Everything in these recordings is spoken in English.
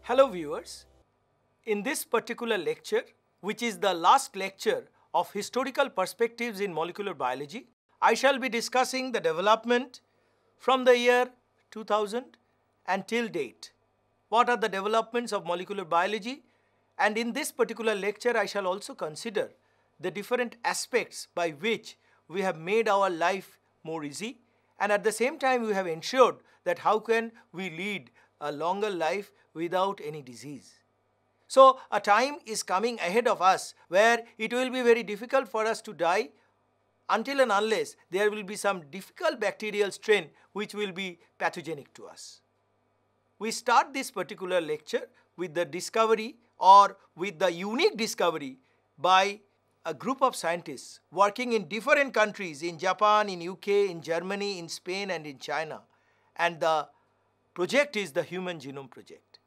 Hello viewers, in this particular lecture, which is the last lecture of historical perspectives in molecular biology, I shall be discussing the development from the year 2000 until date. What are the developments of molecular biology? And in this particular lecture, I shall also consider the different aspects by which we have made our life more easy, and at the same time we have ensured that how can we lead a longer life without any disease. So a time is coming ahead of us where it will be very difficult for us to die until and unless there will be some difficult bacterial strain which will be pathogenic to us. We start this particular lecture with the discovery or with the unique discovery by a group of scientists working in different countries, in Japan, in UK, in Germany, in Spain and in China, and the project is the Human Genome Project.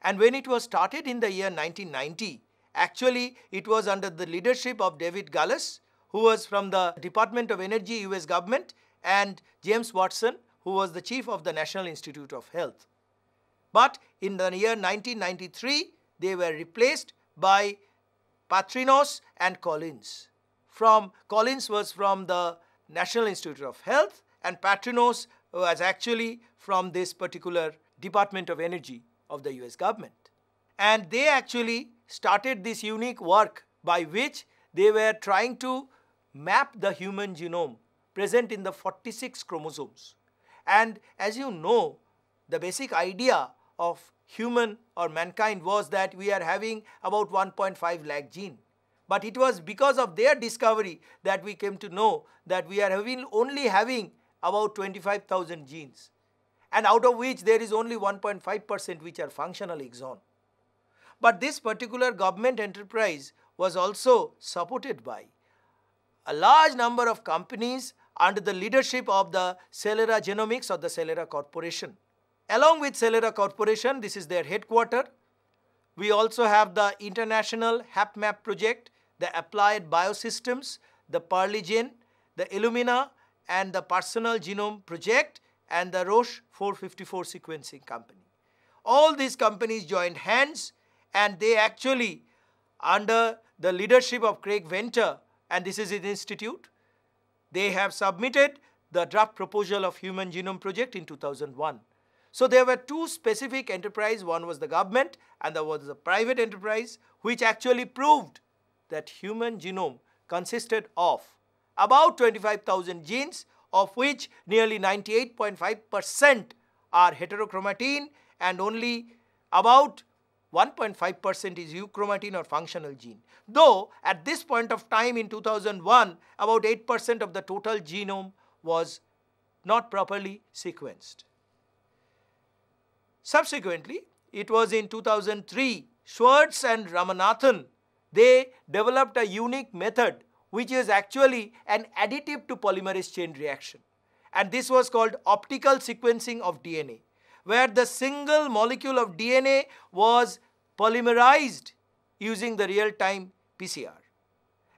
And when it was started in the year 1990, actually it was under the leadership of David Gullis, who was from the Department of Energy, US government, and James Watson, who was the chief of the National Institute of Health. But in the year 1993, they were replaced by Patrinos and Collins. Collins was from the National Institute of Health and Patrinos was actually from this particular Department of Energy of the US government. And they actually started this unique work by which they were trying to map the human genome present in the 46 chromosomes. And as you know, the basic idea of human or mankind was that we are having about 1.5 lakh gene. But it was because of their discovery that we came to know that we are only having about 25,000 genes, and out of which there is only 1.5% which are functional exon. But this particular government enterprise was also supported by a large number of companies under the leadership of the Celera Genomics or the Celera Corporation. Along with Celera Corporation, this is their headquarters. We also have the International HapMap project, the Applied Biosystems, the Perligen, the Illumina, and the Personal Genome Project, and the Roche 454 sequencing company. All these companies joined hands, and they actually, under the leadership of Craig Venter, and this is his institute, they have submitted the draft proposal of Human Genome Project in 2001. So there were two specific enterprises. One was the government and there was the private enterprise, which actually proved that human genome consisted of about 25,000 genes, of which nearly 98.5% are heterochromatin and only about 1.5% is euchromatin or functional gene. Though at this point of time in 2001, about 8% of the total genome was not properly sequenced. Subsequently, it was in 2003, Schwartz and Ramanathan, they developed a unique method which is actually an additive to polymerase chain reaction. And this was called optical sequencing of DNA, where the single molecule of DNA was polymerized using the real-time PCR.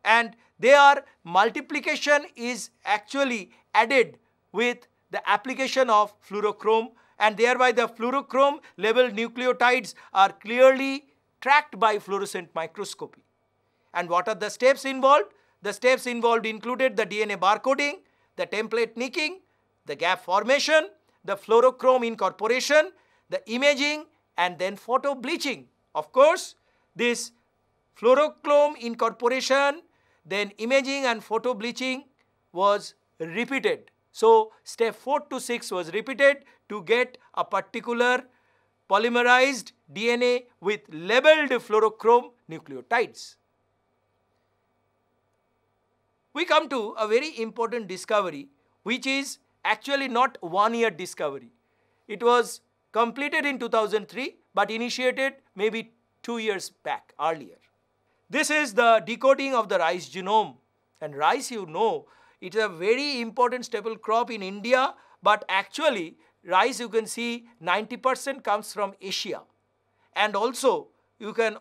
And their multiplication is actually added with the application of fluorochrome, and thereby the fluorochrome labeled nucleotides are clearly tracked by fluorescent microscopy. And what are the steps involved? The steps involved included the DNA barcoding, the template nicking, the gap formation, the fluorochrome incorporation, the imaging, and then photo bleaching. Of course, this fluorochrome incorporation, then imaging and photo bleaching was repeated. So step 4 to 6 was repeated to get a particular polymerized DNA with labeled fluorochrome nucleotides. We come to a very important discovery, which is actually not 1 year discovery. It was completed in 2003 but initiated maybe 2 years back earlier. This is the decoding of the rice genome, and rice, you know, it is a very important staple crop in India, but actually rice, you can see 90% comes from Asia, and also you can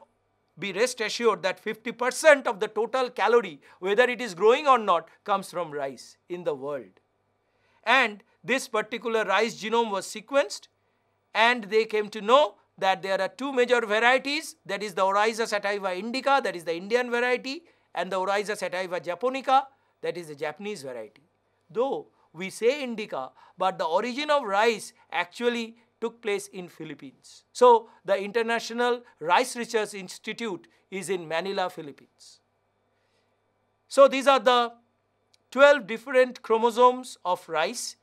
be rest assured that 50% of the total calorie, whether it is growing or not, comes from rice in the world. And this particular rice genome was sequenced, and they came to know that there are two major varieties, that is the Oryza sativa indica, that is the Indian variety, and the Oryza sativa japonica, that is the Japanese variety. Though we say indica, but the origin of rice actually took place in Philippines. So the International Rice Research Institute is in Manila, Philippines. So these are the 12 different chromosomes of rice,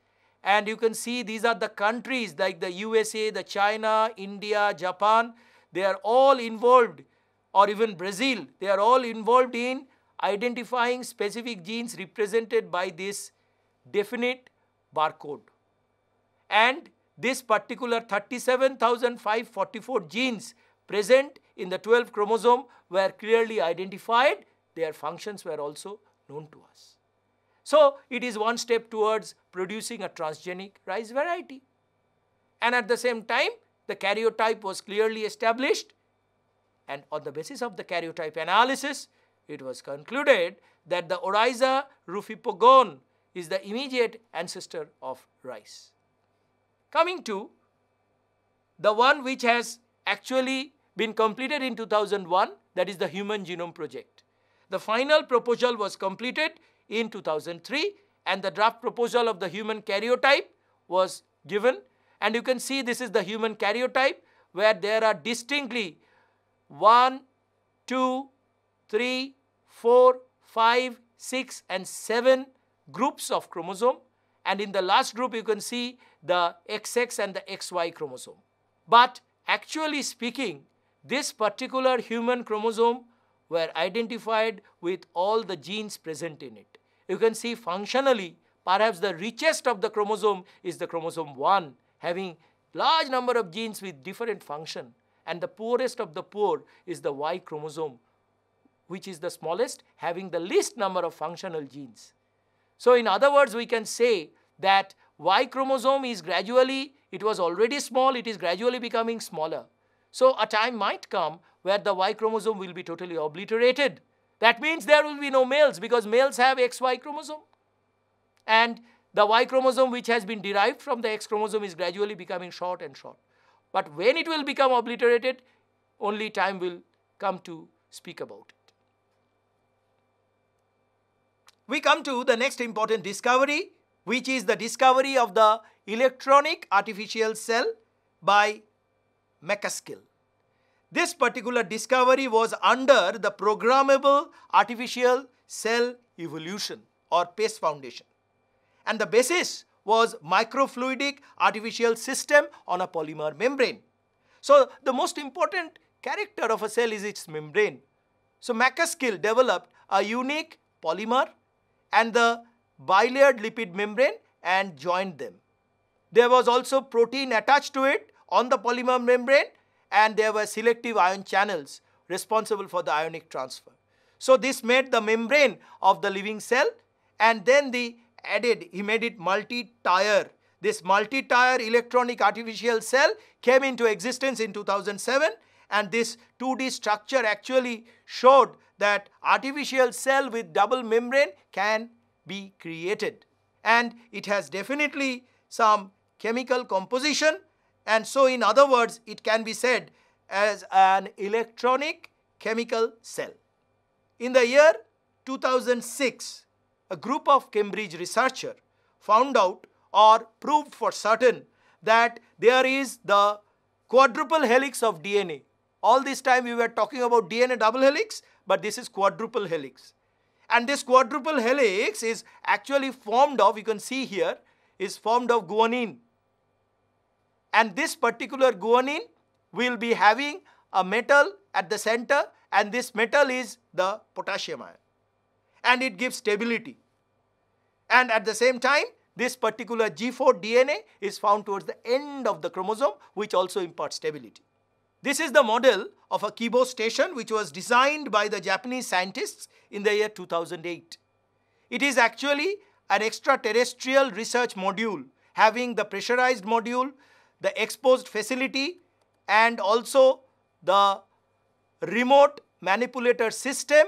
and you can see these are the countries like the USA, the China, India, Japan. They are all involved, or even Brazil, they are all involved in identifying specific genes represented by this definite barcode. And this particular 37,544 genes present in the 12 chromosome were clearly identified. Their functions were also known to us. So it is one step towards producing a transgenic rice variety. And at the same time, the karyotype was clearly established, and on the basis of the karyotype analysis, it was concluded that the Oryza rufipogon is the immediate ancestor of rice. Coming to the one which has actually been completed in 2001, that is the Human Genome Project. The final proposal was completed in 2003, and the draft proposal of the human karyotype was given, and you can see this is the human karyotype, where there are distinctly 1, 2, 3, 4, 5, 6 and 7 groups of chromosome, and in the last group you can see the XX and the XY chromosome. But actually speaking, this particular human chromosome were identified with all the genes present in it. You can see functionally, perhaps the richest of the chromosome is the chromosome 1, having large number of genes with different function, and the poorest of the poor is the Y chromosome, which is the smallest, having the least number of functional genes. So in other words, we can say that Y chromosome is gradually, it was already small, it is gradually becoming smaller. So a time might come where the Y chromosome will be totally obliterated. That means there will be no males, because males have XY chromosome, and the Y chromosome which has been derived from the X chromosome is gradually becoming short and short. But when it will become obliterated, only time will come to speak about it. We come to the next important discovery, which is the discovery of the electronic artificial cell by McCaskill. This particular discovery was under the Programmable Artificial Cell Evolution, or PACE Foundation, and the basis was microfluidic artificial system on a polymer membrane. So the most important character of a cell is its membrane. So McCaskill developed a unique polymer and the bilayered lipid membrane and joined them. There was also protein attached to it on the polymer membrane, and there were selective ion channels responsible for the ionic transfer. So this made the membrane of the living cell, and then he made it multi-tier. This multi-tier electronic artificial cell came into existence in 2007, and this 2D structure actually showed that artificial cell with double membrane can be created, and it has definitely some chemical composition, and so in other words it can be said as an electronic chemical cell. In the year 2006, a group of Cambridge researchers found out or proved for certain that there is the quadruple helix of DNA. All this time we were talking about DNA double helix, but this is quadruple helix. And this quadruple helix is actually formed of, you can see here, is formed of guanine. And this particular guanine will be having a metal at the center, and this metal is the potassium ion, and it gives stability. And at the same time, this particular G4 DNA is found towards the end of the chromosome, which also imparts stability. This is the model of a Kibo station which was designed by the Japanese scientists in the year 2008. It is actually an extraterrestrial research module having the pressurized module, the exposed facility, and also the remote manipulator system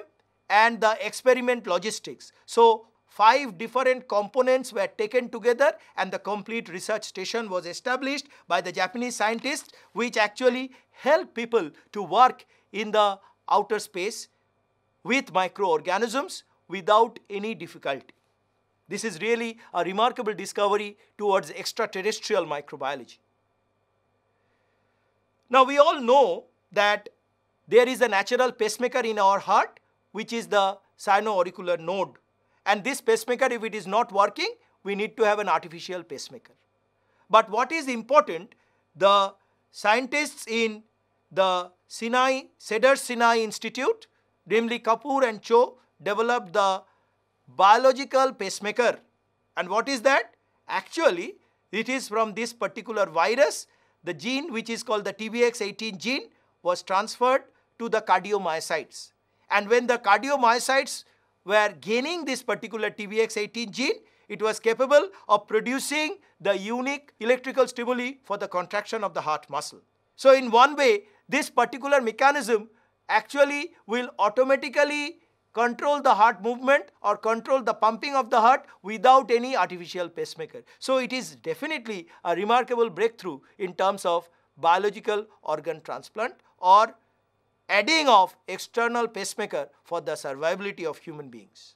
and the experiment logistics. So 5 different components were taken together and the complete research station was established by the Japanese scientists, which actually help people to work in the outer space with microorganisms without any difficulty. This is really a remarkable discovery towards extraterrestrial microbiology. Now we all know that there is a natural pacemaker in our heart, which is the sino-auricular node. And this pacemaker, if it is not working, we need to have an artificial pacemaker. But what is important, the scientists in the Cedars Sinai Institute, namely Kapoor and Cho, developed the biological pacemaker. And what is that? Actually, it is from this particular virus. The gene, which is called the TBX18 gene, was transferred to the cardiomyocytes. And when the cardiomyocytes were gaining this particular TBX18 gene, it was capable of producing the unique electrical stimuli for the contraction of the heart muscle. So in one way, this particular mechanism actually will automatically control the heart movement or control the pumping of the heart without any artificial pacemaker. So it is definitely a remarkable breakthrough in terms of biological organ transplant or adding of external pacemaker for the survivability of human beings.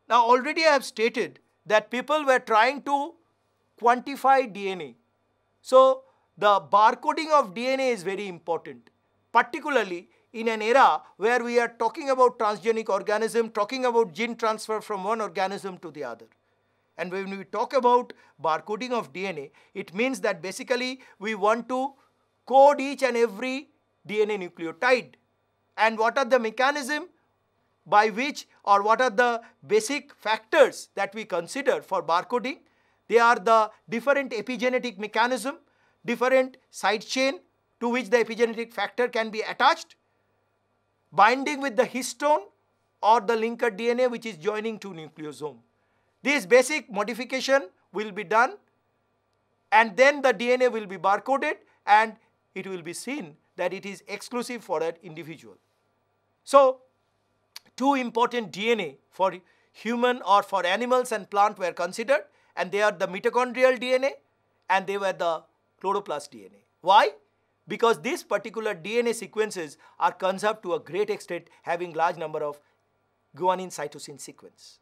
Now already I have stated that people were trying to quantify DNA. So the barcoding of DNA is very important, particularly in an era where we are talking about transgenic organism, talking about gene transfer from one organism to the other. And when we talk about barcoding of DNA, it means that basically we want to code each and every DNA nucleotide. And what are the mechanism by which, or what are the basic factors that we consider for barcoding? They are the different epigenetic mechanism, different side chain to which the epigenetic factor can be attached, binding with the histone or the linker DNA which is joining to nucleosome. This basic modification will be done and then the DNA will be barcoded and it will be seen that it is exclusive for an individual. So, two important DNA for human or for animals and plant were considered, and they are the mitochondrial DNA and they were the chloroplast DNA. Why? Because these particular DNA sequences are conserved to a great extent, having large number of guanine cytosine sequence.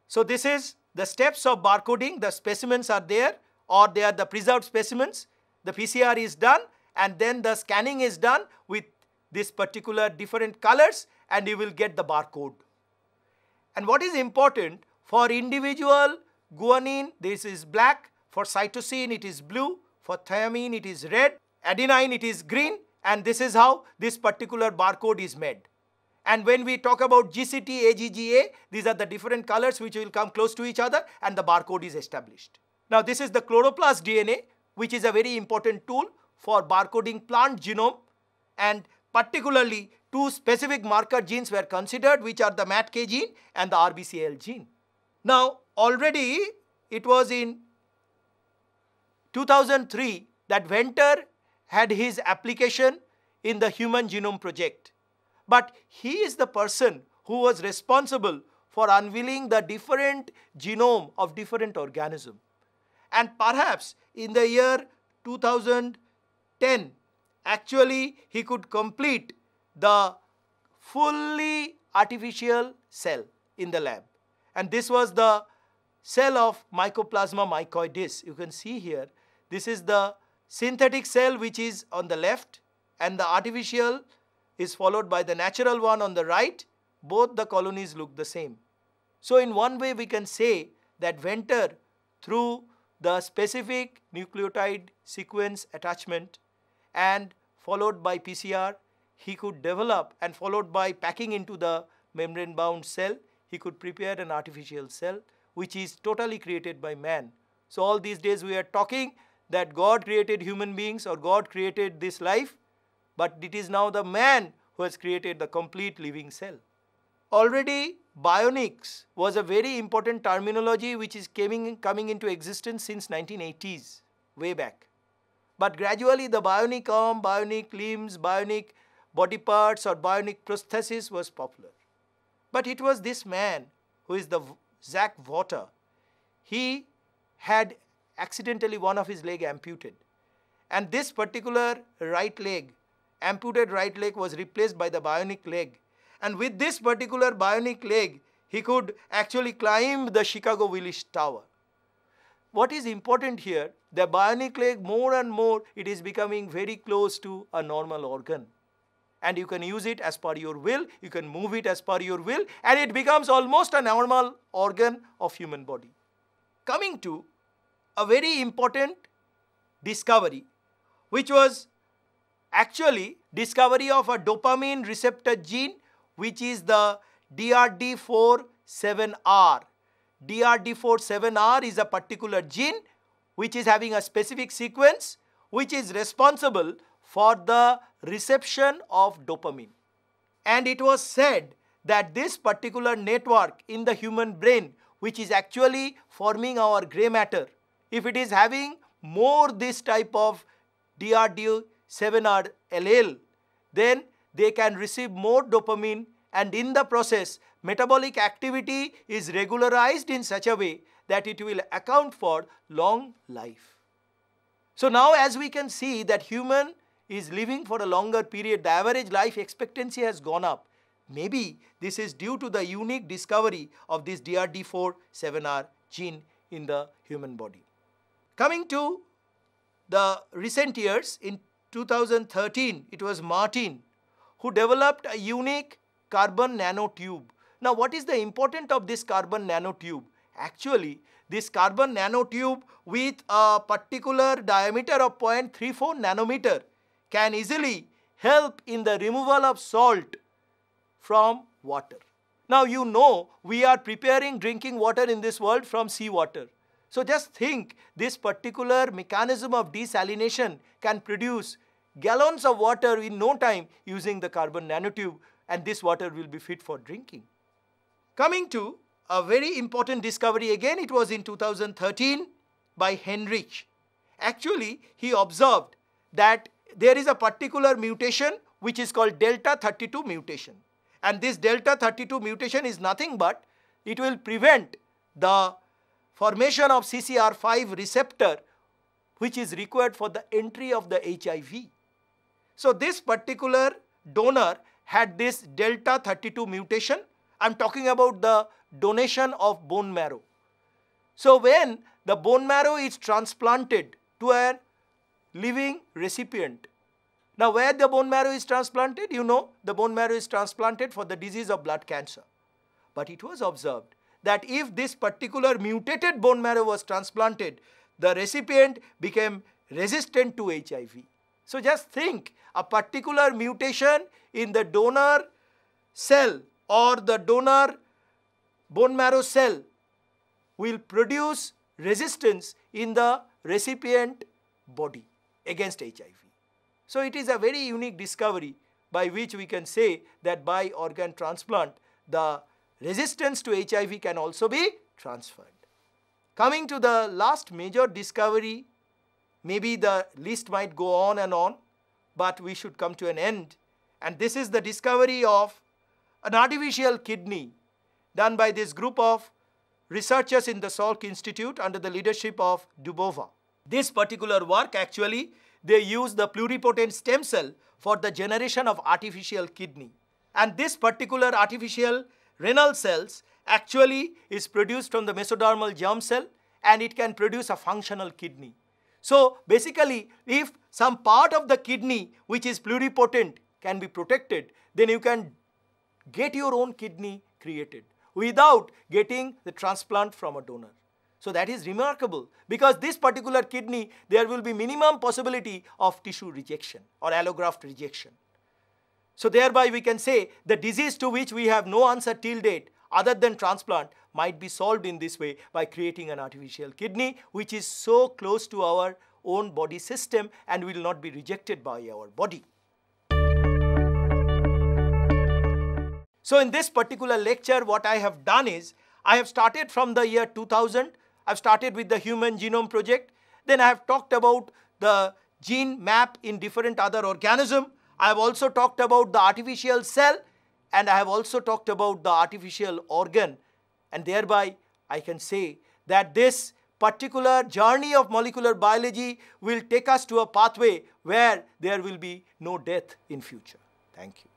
So this is the steps of barcoding. The specimens are there, or they are the preserved specimens. The PCR is done and then the scanning is done with this particular different colors and you will get the barcode. And what is important, for individual guanine this is black, for cytosine it is blue, for thymine it is red, adenine it is green, and this is how this particular barcode is made. And when we talk about GCT, AGGA, these are the different colors which will come close to each other and the barcode is established. Now this is the chloroplast DNA, which is a very important tool for barcoding plant genome, and particularly two specific marker genes were considered, which are the MATK gene and the RBCL gene. Now already it was in 2003 that Venter had his application in the Human Genome Project. But he is the person who was responsible for unveiling the different genome of different organisms. And perhaps in the year 2010, actually he could complete the fully artificial cell in the lab. And this was the cell of Mycoplasma mycoides. You can see here, this is the synthetic cell which is on the left and the artificial is followed by the natural one on the right. Both the colonies look the same. So in one way we can say that Venter, through the specific nucleotide sequence attachment and followed by PCR, he could develop, and followed by packing into the membrane bound cell, he could prepare an artificial cell which is totally created by man. So all these days we are talking that God created human beings or God created this life, but it is now the man who has created the complete living cell. Already bionics was a very important terminology which is coming into existence since 1980s, way back. But gradually the bionic arm, bionic limbs, bionic body parts or bionic prosthesis was popular. But it was this man who is the Zach Water. He had accidentally one of his leg amputated. And this particular right leg, amputated right leg, was replaced by the bionic leg. And with this particular bionic leg, he could actually climb the Chicago Willis Tower. What is important here, the bionic leg, more and more it is becoming very close to a normal organ. And you can use it as per your will, you can move it as per your will, and it becomes almost a normal organ of human body. Coming to a very important discovery, which was actually discovery of a dopamine receptor gene, which is the DRD47R. DRD47R is a particular gene which is having a specific sequence which is responsible for the reception of dopamine. And it was said that this particular network in the human brain, which is actually forming our gray matter, if it is having more this type of DRD7R allele, then they can receive more dopamine, and in the process metabolic activity is regularized in such a way that it will account for long life. So now as we can see that human is living for a longer period, the average life expectancy has gone up. Maybe this is due to the unique discovery of this DRD47R gene in the human body. Coming to the recent years, in 2013, it was Martin who developed a unique carbon nanotube. Now what is the importance of this carbon nanotube? Actually, this carbon nanotube with a particular diameter of 0.34 nanometer can easily help in the removal of salt from water. Now you know we are preparing drinking water in this world from seawater. So just think, this particular mechanism of desalination can produce gallons of water in no time using the carbon nanotube, and this water will be fit for drinking. Coming to a very important discovery, again it was in 2013 by Henrich. Actually, he observed that there is a particular mutation which is called delta 32 mutation. And this delta 32 mutation is nothing but it will prevent the formation of CCR5 receptor, which is required for the entry of the HIV. So this particular donor had this delta 32 mutation. I am talking about the donation of bone marrow. So when the bone marrow is transplanted to a living recipient. Now where the bone marrow is transplanted? You know, the bone marrow is transplanted for the disease of blood cancer. But it was observed that if this particular mutated bone marrow was transplanted, the recipient became resistant to HIV. So just think, a particular mutation in the donor cell or the donor bone marrow cell will produce resistance in the recipient body against HIV. So it is a very unique discovery by which we can say that by organ transplant, the resistance to HIV can also be transferred. Coming to the last major discovery, maybe the list might go on and on, but we should come to an end. And this is the discovery of an artificial kidney done by this group of researchers in the Salk Institute under the leadership of Dubova. This particular work, actually, they use the pluripotent stem cell for the generation of artificial kidney. And this particular artificial renal cells actually is produced from the mesodermal germ cell, and it can produce a functional kidney. So basically, if some part of the kidney which is pluripotent can be protected, then you can get your own kidney created without getting the transplant from a donor. So that is remarkable, because this particular kidney, there will be minimum possibility of tissue rejection or allograft rejection. So thereby we can say the disease to which we have no answer till date other than transplant might be solved in this way by creating an artificial kidney which is so close to our own body system and will not be rejected by our body. So in this particular lecture, what I have done is, I have started from the year 2000. I have started with the Human Genome Project. Then I have talked about the gene map in different other organisms. I have also talked about the artificial cell and I have also talked about the artificial organ, and thereby I can say that this particular journey of molecular biology will take us to a pathway where there will be no death in future. Thank you.